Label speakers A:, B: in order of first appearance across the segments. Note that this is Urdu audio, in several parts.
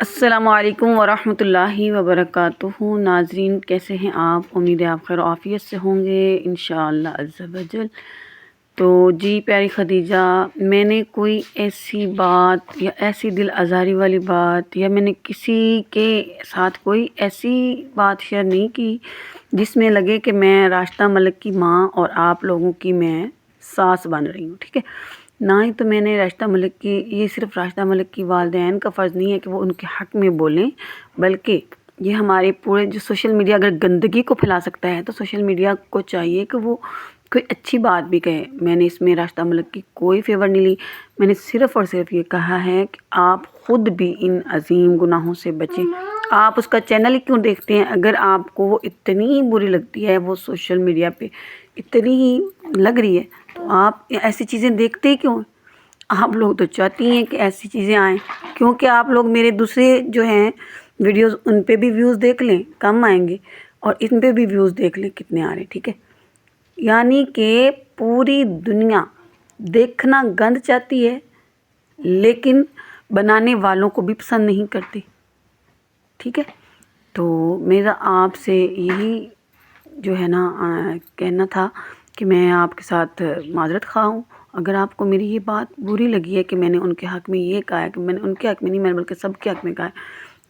A: السلام علیکم ورحمۃ اللہ وبرکاتہ۔ ناظرین کیسے ہیں آپ؟ امید ہے آپ خیر و عافیت سے ہوں گے انشاءاللہ عز و جل۔ تو جی پیاری خدیجہ، میں نے کوئی ایسی بات یا ایسی دل آزاری والی بات یا میں نے کسی کے ساتھ کوئی ایسی بات شیئر نہیں کی جس میں لگے کہ میں راشدہ ملک کی ماں اور آپ لوگوں کی میں ساس بن رہی ہوں، ٹھیک ہے؟ نہ ہی تو میں نے راشدہ ملک کی، یہ صرف راشدہ ملک کی والدین کا فرض نہیں ہے کہ وہ ان کے حق میں بولیں، بلکہ یہ ہمارے پورے جو سوشل میڈیا اگر گندگی کو پھیلا سکتا ہے تو سوشل میڈیا کو چاہیے کہ وہ کوئی اچھی بات بھی کہے۔ میں نے اس میں راشدہ ملک کی کوئی فیور نہیں لی، میں نے صرف اور صرف یہ کہا ہے کہ آپ خود بھی ان عظیم گناہوں سے بچیں۔ آپ اس کا چینل ہی کیوں دیکھتے ہیں؟ اگر آپ کو وہ اتنی بری لگتی ہے، وہ سوشل میڈیا پہ اتنی ہی لگ رہی ہے، تو آپ ایسی چیزیں دیکھتے ہی کیوں ہیں؟ آپ لوگ تو چاہتی ہیں کہ ایسی چیزیں آئیں، کیونکہ آپ لوگ میرے دوسرے جو ہیں ویڈیوز ان پہ بھی ویوز دیکھ لیں، کم آئیں گے، اور ان پہ بھی ویوز دیکھ لیں کتنے آ رہے ہیں، ٹھیک ہے؟ یعنی کہ پوری دنیا دیکھنا گند چاہتی ہے لیکن بنانے والوں کو بھی پسند نہیں کرتی، ٹھیک ہے؟ تو میرا آپ سے یہی جو ہے نا کہنا تھا کہ میں آپ کے ساتھ معذرت خواہ ہوں اگر آپ کو میری یہ بات بری لگی ہے کہ میں نے ان کے حق میں یہ کہا ہے، کہ میں نے ان کے حق میں نہیں، میں نے بلکہ سب کے حق میں کہا ہے،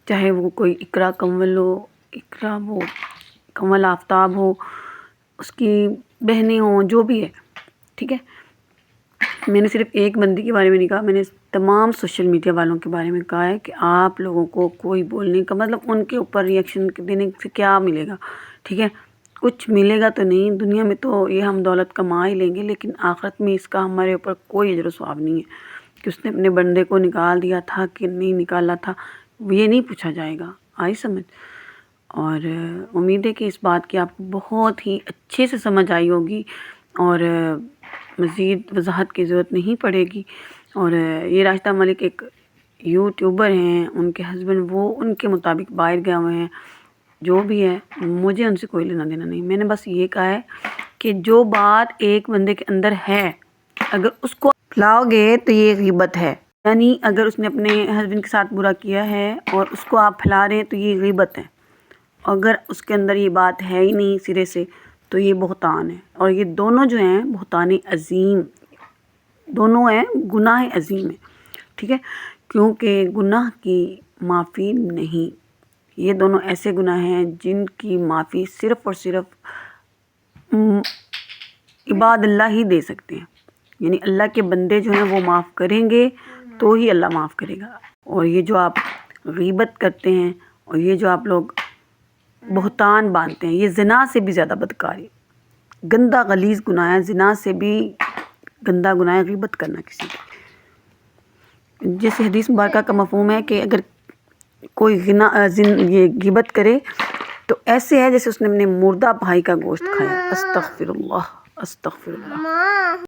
A: چاہے وہ کوئی اقرا کنول ہو، اقرا وہ کنول آفتاب ہو، اس کی بہنیں ہوں، جو بھی ہے، ٹھیک ہے؟ میں نے صرف ایک بندی کے بارے میں نہیں کہا، میں نے تمام سوشل میڈیا والوں کے بارے میں کہا ہے کہ آپ لوگوں کو کوئی بولنے کا مطلب ان کے اوپر ریئیکشن دینے سے کیا ملے گا، ٹھیک ہے؟ کچھ ملے گا تو نہیں، دنیا میں تو یہ ہم دولت کما ہی لیں گے، لیکن آخرت میں اس کا ہمارے اوپر کوئی اجر و ثواب نہیں ہے کہ اس نے اپنے بندے کو نکال دیا تھا کہ نہیں نکالا تھا، یہ نہیں پوچھا جائے گا، آئی سمجھ؟ اور امید ہے کہ اس بات کی آپ کو بہت ہی اچھے سے سمجھ آئی ہوگی اور مزید وضاحت کی ضرورت نہیں پڑے گی۔ اور یہ راشدہ ملک ایک یوٹیوبر ہیں، ان کے ہسبینڈ وہ ان کے مطابق باہر گئے ہوئے ہیں، جو بھی ہے مجھے ان سے کوئی لینا دینا نہیں۔ میں نے بس یہ کہا ہے کہ جو بات ایک بندے کے اندر ہے اگر اس کو پھیلاؤ گے تو یہ غیبت ہے، یعنی اگر اس نے اپنے ہسبینڈ کے ساتھ برا کیا ہے اور اس کو آپ پھیلا رہے ہیں تو یہ غیبت ہے، اگر اس کے اندر یہ بات ہے ہی نہیں سرے سے تو یہ بہتان ہے، اور یہ دونوں جو ہیں بہتان عظیم دونوں ہیں، گناہ عظیم ہے، ٹھیک ہے؟ کیونکہ گناہ کی معافی نہیں، یہ دونوں ایسے گناہ ہیں جن کی معافی صرف اور صرف عباد اللہ ہی دے سکتے ہیں، یعنی اللہ کے بندے جو ہیں وہ معاف کریں گے تو ہی اللہ معاف کرے گا۔ اور یہ جو آپ غیبت کرتے ہیں اور یہ جو آپ لوگ بہتان باندھتے ہیں، یہ زنا سے بھی زیادہ بدکار ہے، گندا غلیظ گناہ ہے، زنا سے بھی گندا گناہ ہے غیبت کرنا کسی کی۔ جیسے حدیث مبارکہ کا مفہوم ہے کہ اگر کوئی یہ غیبت کرے تو ایسے ہے جیسے اس نے اپنے مردہ بھائی کا گوشت کھایا۔ استغفر اللہ، استغفر اللہ۔